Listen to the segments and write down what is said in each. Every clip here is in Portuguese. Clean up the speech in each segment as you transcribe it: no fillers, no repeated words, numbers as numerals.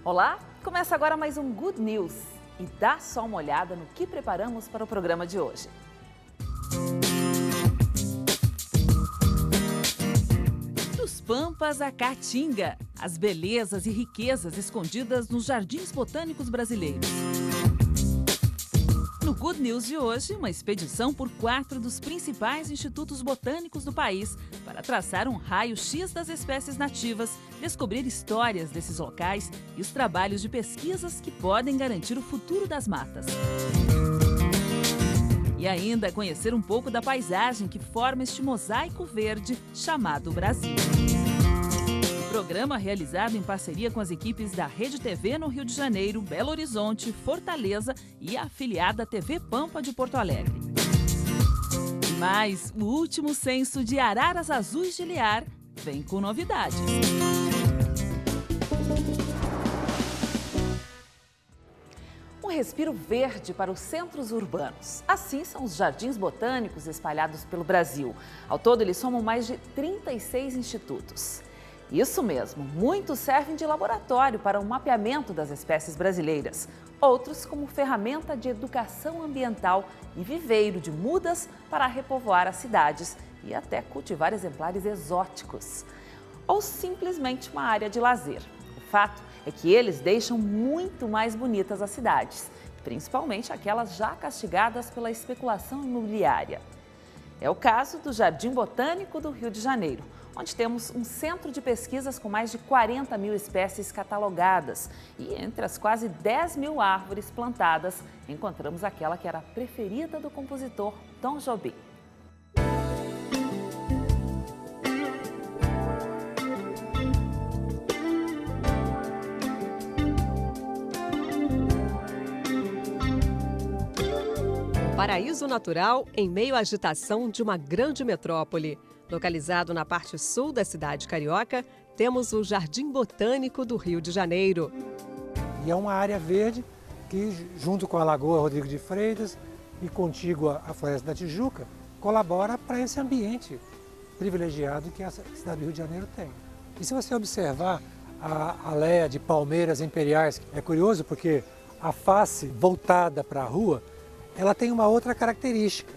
Olá, começa agora mais um Good News e dá só uma olhada no que preparamos para o programa de hoje. Dos Pampas à Caatinga, as belezas e riquezas escondidas nos jardins botânicos brasileiros. No Good News de hoje, uma expedição por 4 dos principais institutos botânicos do país para traçar um raio-x das espécies nativas, descobrir histórias desses locais e os trabalhos de pesquisas que podem garantir o futuro das matas. E ainda conhecer um pouco da paisagem que forma este mosaico verde chamado Brasil. Programa realizado em parceria com as equipes da Rede TV no Rio de Janeiro, Belo Horizonte, Fortaleza e a afiliada TV Pampa de Porto Alegre. E mais, o último censo de araras azuis de Liar vem com novidades. Um respiro verde para os centros urbanos. Assim são os jardins botânicos espalhados pelo Brasil. Ao todo, eles somam mais de 36 institutos. Isso mesmo, muitos servem de laboratório para o mapeamento das espécies brasileiras. Outros como ferramenta de educação ambiental e viveiro de mudas para repovoar as cidades e até cultivar exemplares exóticos. Ou simplesmente uma área de lazer. O fato é que eles deixam muito mais bonitas as cidades, principalmente aquelas já castigadas pela especulação imobiliária. É o caso do Jardim Botânico do Rio de Janeiro, onde temos um centro de pesquisas com mais de 40 mil espécies catalogadas. E entre as quase 10 mil árvores plantadas, encontramos aquela que era a preferida do compositor Tom Jobim. Paraíso natural em meio à agitação de uma grande metrópole. Localizado na parte sul da cidade carioca, temos o Jardim Botânico do Rio de Janeiro. E é uma área verde que, junto com a Lagoa Rodrigo de Freitas e contígua à Floresta da Tijuca, colabora para esse ambiente privilegiado que a cidade do Rio de Janeiro tem. E se você observar a aldeia de palmeiras imperiais, é curioso porque a face voltada para a rua, ela tem uma outra característica,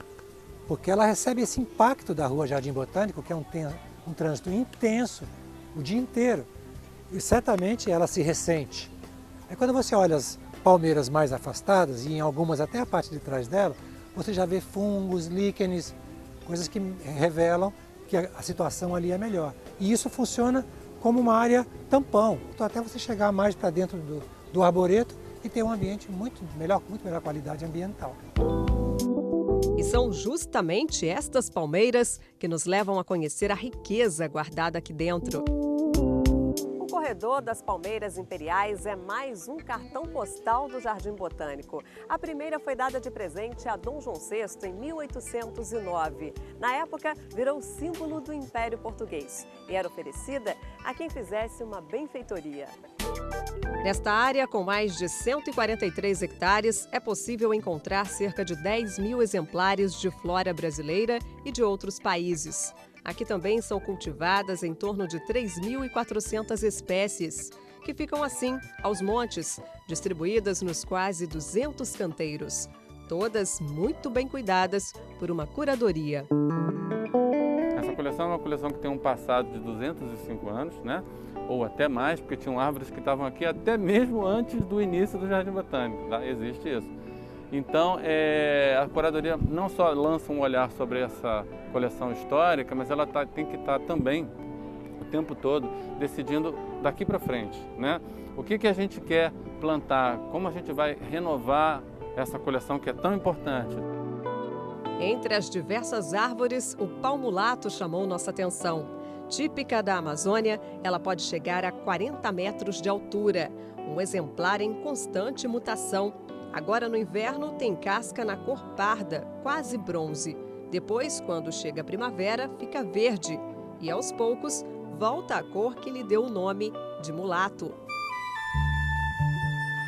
porque ela recebe esse impacto da Rua Jardim Botânico, que é um trânsito intenso o dia inteiro, e certamente ela se ressente. Aí quando você olha as palmeiras mais afastadas, e em algumas até a parte de trás dela, você já vê fungos, líquenes, coisas que revelam que a situação ali é melhor. E isso funciona como uma área tampão, então até você chegar mais para dentro do arboreto e ter um ambiente com muito melhor qualidade ambiental. E são justamente estas palmeiras que nos levam a conhecer a riqueza guardada aqui dentro. O corredor das palmeiras imperiais é mais um cartão postal do Jardim Botânico. A primeira foi dada de presente a Dom João VI em 1809. Na época, virou símbolo do Império Português e era oferecida a quem fizesse uma benfeitoria. Nesta área, com mais de 143 hectares, é possível encontrar cerca de 10 mil exemplares de flora brasileira e de outros países. Aqui também são cultivadas em torno de 3.400 espécies, que ficam assim, aos montes, distribuídas nos quase 200 canteiros. Todas muito bem cuidadas por uma curadoria. Essa coleção é uma coleção que tem um passado de 205 anos, né? Ou até mais, porque tinham árvores que estavam aqui até mesmo antes do início do Jardim Botânico, tá? Existe isso. Então, a curadoria não só lança um olhar sobre essa coleção histórica, mas ela tem que estar também, o tempo todo, decidindo daqui para frente, né? O que a gente quer plantar, como a gente vai renovar essa coleção que é tão importante. Entre as diversas árvores, o palmulato chamou nossa atenção. Típica da Amazônia, ela pode chegar a 40 metros de altura. Um exemplar em constante mutação. Agora no inverno tem casca na cor parda, quase bronze. Depois, quando chega a primavera, fica verde. E aos poucos, volta à cor que lhe deu o nome de mulato.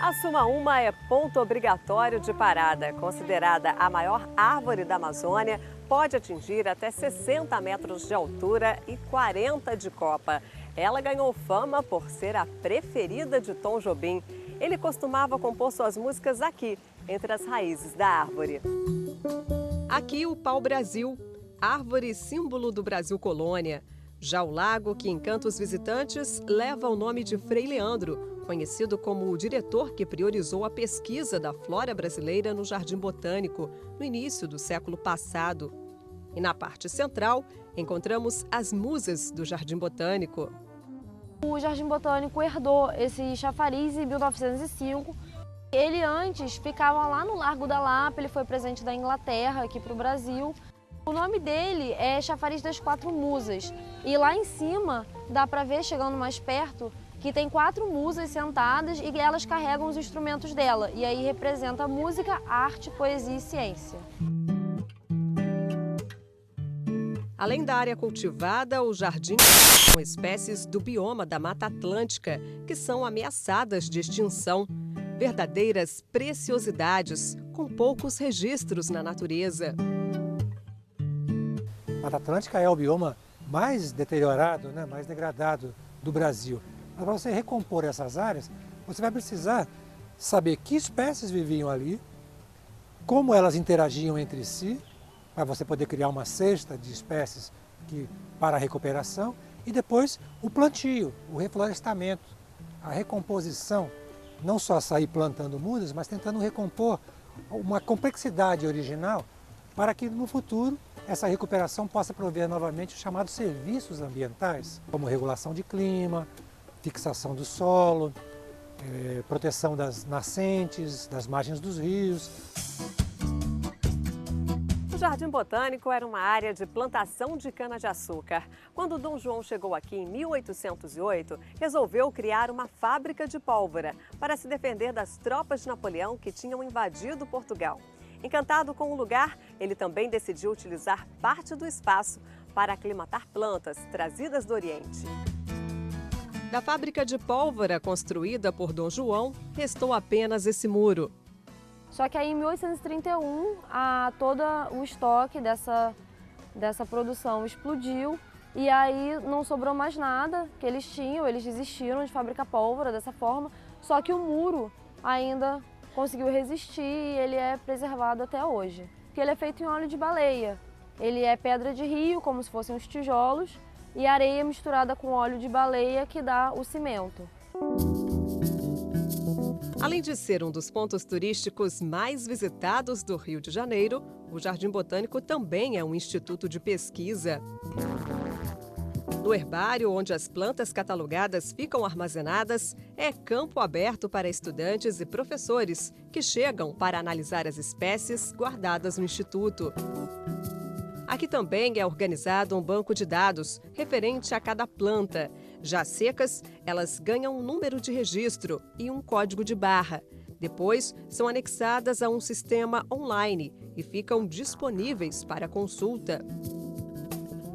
A Sumaúma é ponto obrigatório de parada. Considerada a maior árvore da Amazônia, pode atingir até 60 metros de altura e 40 de copa. Ela ganhou fama por ser a preferida de Tom Jobim. Ele costumava compor suas músicas aqui, entre as raízes da árvore. Aqui o pau-brasil, árvore símbolo do Brasil colônia. Já o lago que encanta os visitantes leva o nome de Frei Leandro, conhecido como o diretor que priorizou a pesquisa da flora brasileira no Jardim Botânico, no início do século passado. E na parte central, encontramos as musas do Jardim Botânico. O Jardim Botânico herdou esse chafariz em 1905. Ele antes ficava lá no Largo da Lapa, ele foi presente da Inglaterra aqui para o Brasil. O nome dele é Chafariz das Quatro Musas. E lá em cima, dá para ver, chegando mais perto, que tem 4 musas sentadas e elas carregam os instrumentos dela. E aí representa música, arte, poesia e ciência. Além da área cultivada, o jardim com espécies do bioma da Mata Atlântica, que são ameaçadas de extinção. Verdadeiras preciosidades, com poucos registros na natureza. A Mata Atlântica é o bioma mais deteriorado, mais degradado do Brasil. Mas para você recompor essas áreas, você vai precisar saber que espécies viviam ali, como elas interagiam entre si, para você poder criar uma cesta de espécies para a recuperação, e depois o plantio, o reflorestamento, a recomposição, não só sair plantando mudas, mas tentando recompor uma complexidade original para que no futuro essa recuperação possa prover novamente os chamados serviços ambientais, como regulação de clima, fixação do solo, proteção das nascentes, das margens dos rios. O Jardim Botânico era uma área de plantação de cana-de-açúcar. Quando Dom João chegou aqui em 1808, resolveu criar uma fábrica de pólvora para se defender das tropas de Napoleão que tinham invadido Portugal. Encantado com o lugar, ele também decidiu utilizar parte do espaço para aclimatar plantas trazidas do Oriente. Da fábrica de pólvora construída por Dom João, restou apenas esse muro. Só que aí em 1831, todo o estoque dessa produção explodiu e aí não sobrou mais nada que eles tinham, eles desistiram de fabricar pólvora dessa forma, só que o muro ainda conseguiu resistir e ele é preservado até hoje. Porque ele é feito em óleo de baleia, ele é pedra de rio, como se fossem os tijolos, e areia misturada com óleo de baleia que dá o cimento. Além de ser um dos pontos turísticos mais visitados do Rio de Janeiro, o Jardim Botânico também é um instituto de pesquisa. No herbário, onde as plantas catalogadas ficam armazenadas, é campo aberto para estudantes e professores que chegam para analisar as espécies guardadas no instituto. Aqui também é organizado um banco de dados referente a cada planta. Já secas, elas ganham um número de registro e um código de barra. Depois, são anexadas a um sistema online e ficam disponíveis para consulta.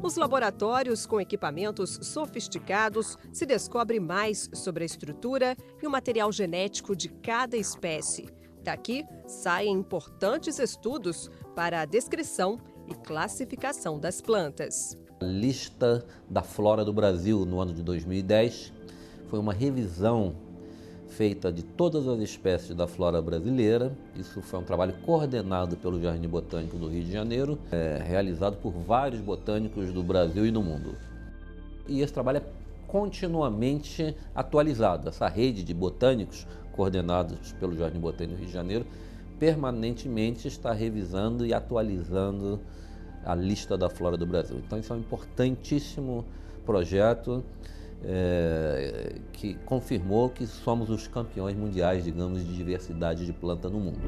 Nos laboratórios, com equipamentos sofisticados, se descobre mais sobre a estrutura e o material genético de cada espécie. Daqui saem importantes estudos para a descrição e classificação das plantas. A lista da flora do Brasil no ano de 2010 foi uma revisão feita de todas as espécies da flora brasileira. Isso foi um trabalho coordenado pelo Jardim Botânico do Rio de Janeiro, realizado por vários botânicos do Brasil e do mundo. E esse trabalho é continuamente atualizado. Essa rede de botânicos coordenados pelo Jardim Botânico do Rio de Janeiro permanentemente está revisando e atualizando a lista da flora do Brasil. Então, isso é um importantíssimo projeto que confirmou que somos os campeões mundiais, digamos, de diversidade de planta no mundo.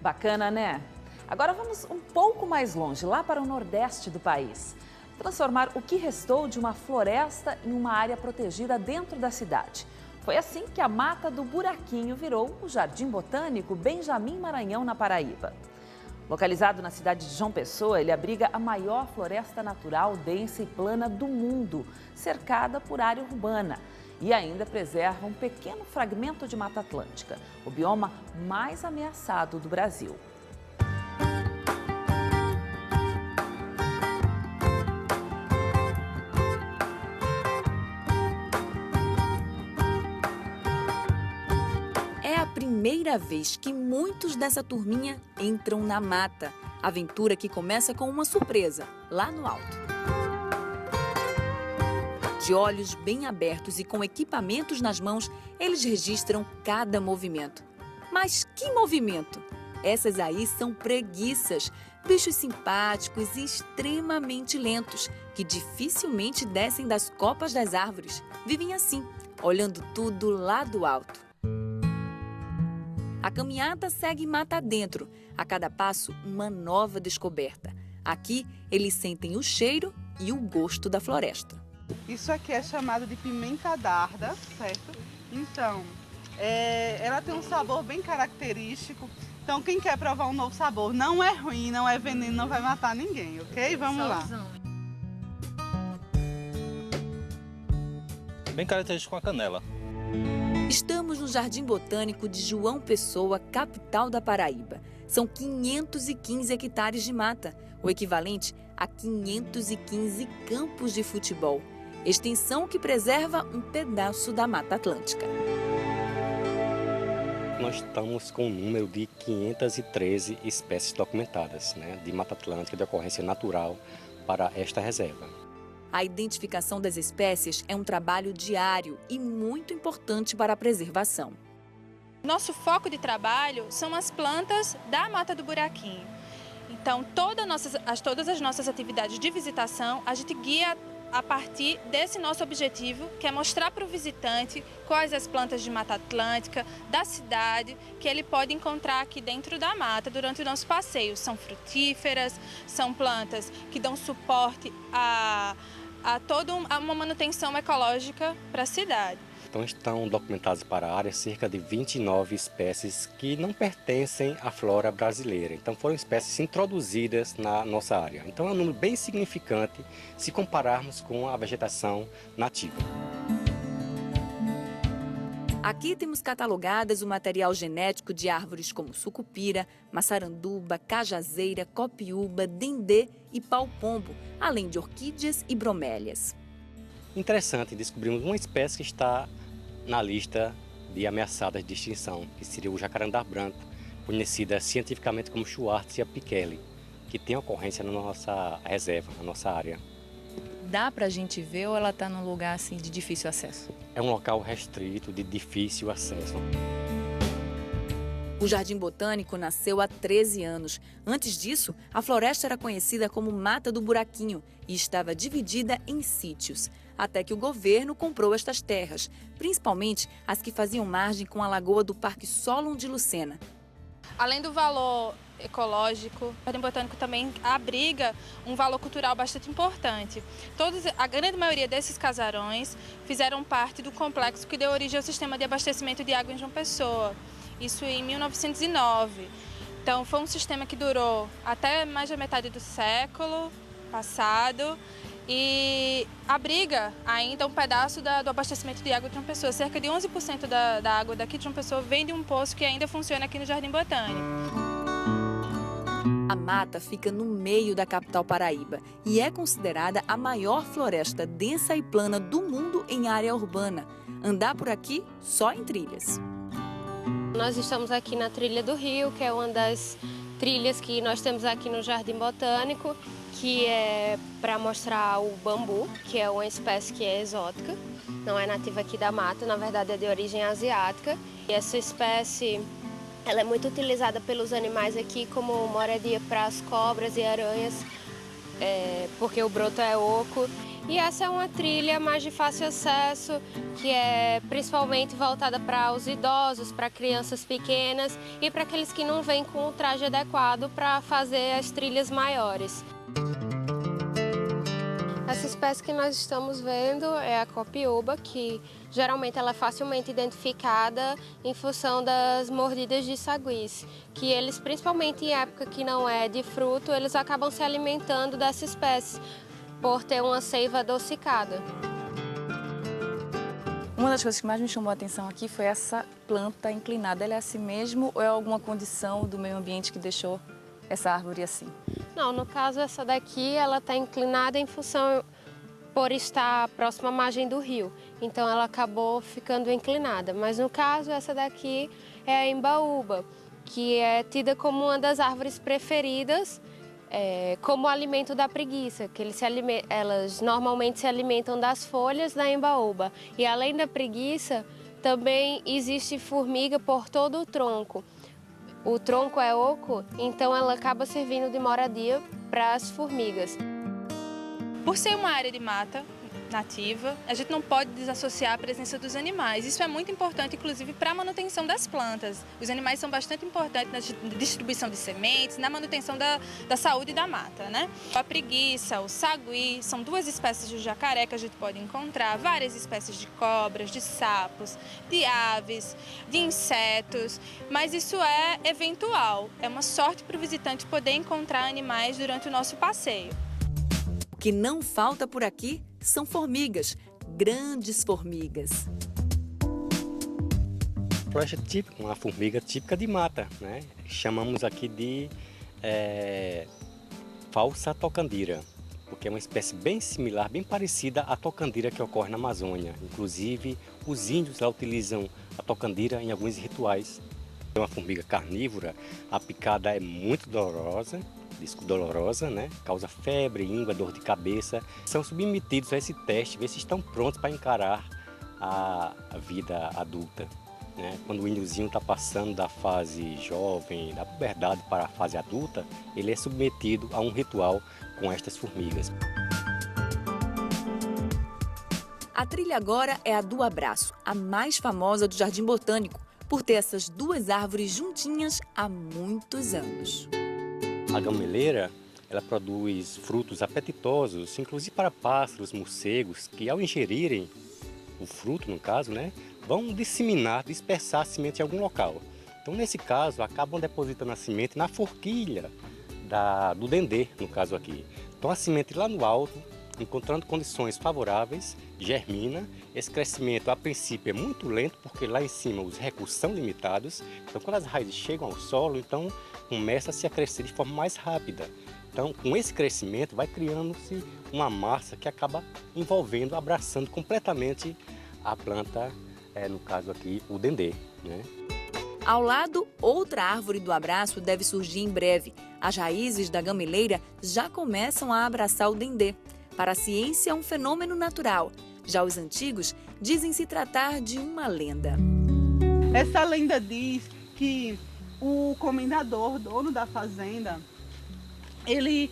Bacana, né? Agora vamos um pouco mais longe, lá para o nordeste do país. Transformar o que restou de uma floresta em uma área protegida dentro da cidade. Foi assim que a Mata do Buraquinho virou o Jardim Botânico Benjamin Maranhão, na Paraíba. Localizado na cidade de João Pessoa, ele abriga a maior floresta natural densa e plana do mundo, cercada por área urbana. E ainda preserva um pequeno fragmento de Mata Atlântica, o bioma mais ameaçado do Brasil. primeira vez que muitos dessa turminha entram na mata. Aventura que começa com uma surpresa, lá no alto. De olhos bem abertos e com equipamentos nas mãos, eles registram cada movimento. Mas que movimento? Essas aí são preguiças, bichos simpáticos e extremamente lentos, que dificilmente descem das copas das árvores. Vivem assim, olhando tudo lá do alto. A caminhada segue mata adentro. A cada passo, uma nova descoberta. Aqui, eles sentem o cheiro e o gosto da floresta. Isso aqui é chamado de pimenta darda, certo? Então, ela tem um sabor bem característico. Então, quem quer provar um novo sabor, não é ruim, não é veneno, não vai matar ninguém, ok? Vamos lá. Bem característico com a canela. Estamos no Jardim Botânico de João Pessoa, capital da Paraíba. São 515 hectares de mata, o equivalente a 515 campos de futebol. Extensão que preserva um pedaço da Mata Atlântica. Nós estamos com um número de 513 espécies documentadas, de Mata Atlântica de ocorrência natural para esta reserva. A identificação das espécies é um trabalho diário e muito importante para a preservação. Nosso foco de trabalho são as plantas da Mata do Buraquinho. Então, todas as nossas atividades de visitação, a gente guia a partir desse nosso objetivo, que é mostrar para o visitante quais as plantas de Mata Atlântica, da cidade, que ele pode encontrar aqui dentro da mata durante o nosso passeio. São frutíferas, são plantas que dão suporte a toda uma manutenção ecológica para a cidade. Então estão documentadas para a área cerca de 29 espécies que não pertencem à flora brasileira. Então foram espécies introduzidas na nossa área. Então é um número bem significante se compararmos com a vegetação nativa. Aqui temos catalogadas o material genético de árvores como sucupira, maçaranduba, cajazeira, copiúba, dendê e pau-pombo, além de orquídeas e bromélias. Interessante, descobrimos uma espécie que está na lista de ameaçadas de extinção, que seria o jacarandá branco, conhecida cientificamente como Schwartzia picheli, que tem ocorrência na nossa reserva, na nossa área. Dá pra gente ver ou ela está num lugar assim de difícil acesso? É um local restrito, de difícil acesso. O Jardim Botânico nasceu há 13 anos. Antes disso, a floresta era conhecida como Mata do Buraquinho e estava dividida em sítios. Até que o governo comprou estas terras, principalmente as que faziam margem com a lagoa do Parque Solon de Lucena. Além do valor ecológico, o Jardim Botânico também abriga um valor cultural bastante importante. A grande maioria desses casarões fizeram parte do complexo que deu origem ao sistema de abastecimento de água em João Pessoa. Isso em 1909. Então foi um sistema que durou até mais da metade do século passado e abriga ainda um pedaço do abastecimento de água de João Pessoa. Cerca de 11% da água daqui de João Pessoa vem de um poço que ainda funciona aqui no Jardim Botânico. A mata fica no meio da capital Paraíba e é considerada a maior floresta densa e plana do mundo em área urbana. Andar por aqui só em trilhas. Nós estamos aqui na Trilha do Rio, que é uma das trilhas que nós temos aqui no Jardim Botânico, que é para mostrar o bambu, que é uma espécie que é exótica, não é nativa aqui da mata, na verdade é de origem asiática. E essa espécie ela é muito utilizada pelos animais aqui como moradia para as cobras e aranhas, porque o broto é oco. E essa é uma trilha mais de fácil acesso, que é principalmente voltada para os idosos, para crianças pequenas e para aqueles que não vêm com o traje adequado para fazer as trilhas maiores. Essa espécie que nós estamos vendo é a copiúba, que geralmente ela é facilmente identificada em função das mordidas de saguis, que eles, principalmente em época que não é de fruto, eles acabam se alimentando dessa espécie, por ter uma seiva adocicada. Uma das coisas que mais me chamou a atenção aqui foi essa planta inclinada. Ela é assim mesmo ou é alguma condição do meio ambiente que deixou essa árvore assim? Não, no caso essa daqui ela está inclinada em função por estar próxima à margem do rio. Então ela acabou ficando inclinada. Mas no caso essa daqui é a embaúba, que é tida como uma das árvores preferidas como alimento da preguiça, que elas normalmente se alimentam das folhas da embaúba. E além da preguiça, também existe formiga por todo o tronco. O tronco é oco, então ela acaba servindo de moradia para as formigas. Por ser uma área de mata nativa, a gente não pode desassociar a presença dos animais. Isso é muito importante, inclusive, para a manutenção das plantas. Os animais são bastante importantes na distribuição de sementes, na manutenção da saúde da mata, né? A preguiça, o sagui, são 2 espécies de jacaré que a gente pode encontrar, várias espécies de cobras, de sapos, de aves, de insetos, mas isso é eventual. É uma sorte para o visitante poder encontrar animais durante o nosso passeio. O que não falta por aqui são formigas, grandes formigas. Floresta típica, uma formiga típica de mata, né? Chamamos aqui de falsa tocandira, porque é uma espécie bem similar, bem parecida à tocandira que ocorre na Amazônia. Inclusive, os índios lá utilizam a tocandira em alguns rituais. É uma formiga carnívora, a picada é muito dolorosa, né? Causa febre, íngua, dor de cabeça. São submetidos a esse teste, ver se estão prontos para encarar a vida adulta, né? Quando o índiozinho está passando da fase jovem, da puberdade para a fase adulta, ele é submetido a um ritual com estas formigas. A trilha agora é a do abraço, a mais famosa do Jardim Botânico, por ter essas 2 árvores juntinhas há muitos anos. A gameleira, ela produz frutos apetitosos, inclusive para pássaros, morcegos, que ao ingerirem o fruto, no caso, né, vão dispersar a semente em algum local. Então, nesse caso, acabam depositando a semente na forquilha do dendê, no caso aqui. Então, a semente lá no alto, encontrando condições favoráveis, germina. Esse crescimento, a princípio, é muito lento, porque lá em cima os recursos são limitados. Então, quando as raízes chegam ao solo, então começa-se a crescer de forma mais rápida. Então, com esse crescimento, vai criando-se uma massa que acaba envolvendo, abraçando completamente a planta, no caso aqui, o dendê, né? Ao lado, outra árvore do abraço deve surgir em breve. As raízes da gameleira já começam a abraçar o dendê. Para a ciência, é um fenômeno natural. Já os antigos dizem se tratar de uma lenda. Essa lenda diz que o comendador, dono da fazenda, ele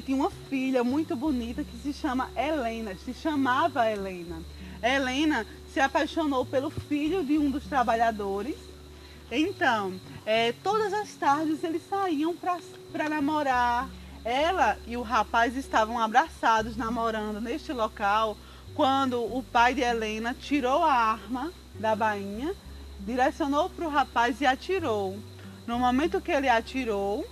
tinha uma filha muito bonita que se chamava Helena. Helena se apaixonou pelo filho de um dos trabalhadores. Então, todas as tardes eles saíam para namorar. Ela e o rapaz estavam abraçados, namorando neste local, quando o pai de Helena tirou a arma da bainha, direcionou para o rapaz e atirou. No momento que ele atirou,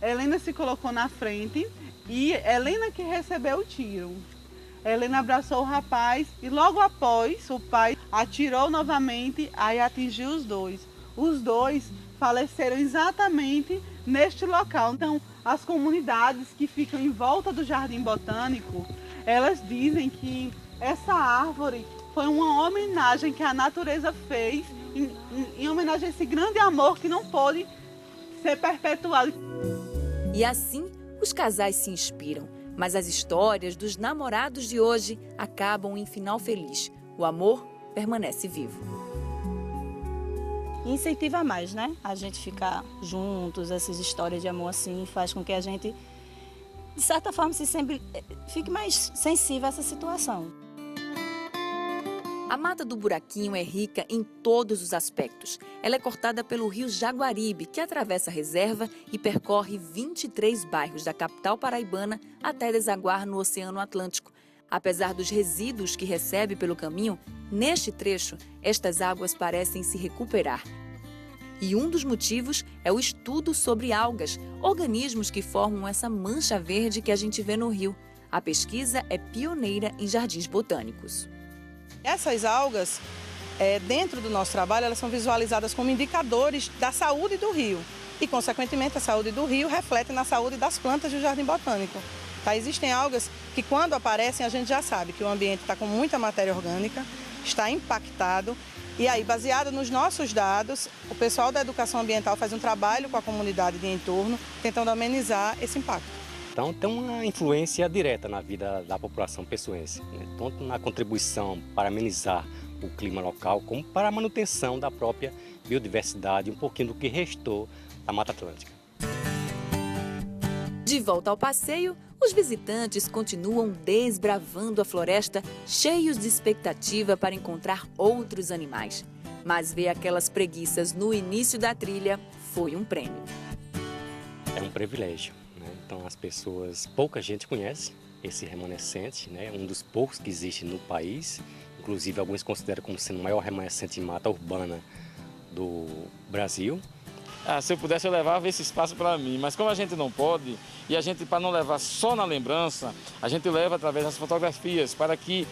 Helena se colocou na frente e Helena que recebeu o tiro. Helena abraçou o rapaz e logo após o pai atirou novamente, aí atingiu os dois. Os dois faleceram exatamente neste local. Então, as comunidades que ficam em volta do Jardim Botânico, elas dizem que essa árvore foi uma homenagem que a natureza fez em homenagem a esse grande amor que não pôde ser perpetuado. E assim, os casais se inspiram, mas as histórias dos namorados de hoje acabam em final feliz. O amor permanece vivo. Incentiva mais, né? A gente ficar juntos, essas histórias de amor assim, faz com que a gente, de certa forma, fique mais sensível a essa situação. A Mata do Buraquinho é rica em todos os aspectos. Ela é cortada pelo rio Jaguaribe, que atravessa a reserva e percorre 23 bairros da capital paraibana até desaguar no Oceano Atlântico. Apesar dos resíduos que recebe pelo caminho, neste trecho, estas águas parecem se recuperar. E um dos motivos é o estudo sobre algas, organismos que formam essa mancha verde que a gente vê no rio. A pesquisa é pioneira em jardins botânicos. Essas algas, dentro do nosso trabalho, elas são visualizadas como indicadores da saúde do rio. E, consequentemente, a saúde do rio reflete na saúde das plantas do Jardim Botânico. Tá? Existem algas que, quando aparecem, a gente já sabe que o ambiente está com muita matéria orgânica, está impactado E aí, baseado nos nossos dados, o pessoal da educação ambiental faz um trabalho com a comunidade de entorno, tentando amenizar esse impacto. Então, tem uma influência direta na vida da população pessoense, né? Tanto na contribuição para amenizar o clima local, como para a manutenção da própria biodiversidade, um pouquinho do que restou da Mata Atlântica. De volta ao passeio, os visitantes continuam desbravando a floresta, cheios de expectativa para encontrar outros animais. Mas ver aquelas preguiças no início da trilha foi um prêmio. É um privilégio, né? Então as pessoas, pouca gente conhece esse remanescente, né? Um dos poucos que existe no país. Inclusive alguns consideram como sendo o maior remanescente de mata urbana do Brasil. Se eu pudesse, eu levava esse espaço para mim, mas como a gente não pode, e a gente, para não levar só na lembrança, a gente leva através das fotografias, para que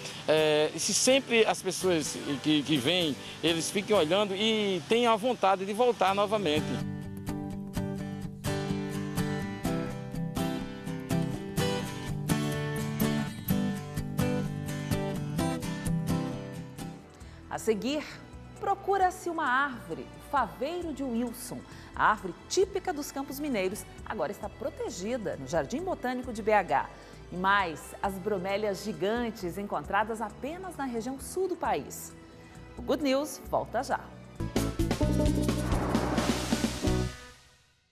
se sempre as pessoas que vêm, eles fiquem olhando e tenham a vontade de voltar novamente. A seguir, procura-se uma árvore, o faveiro de Wilson. A árvore típica dos Campos Mineiros agora está protegida no Jardim Botânico de BH. E mais, as bromélias gigantes encontradas apenas na região sul do país. O Good News volta já.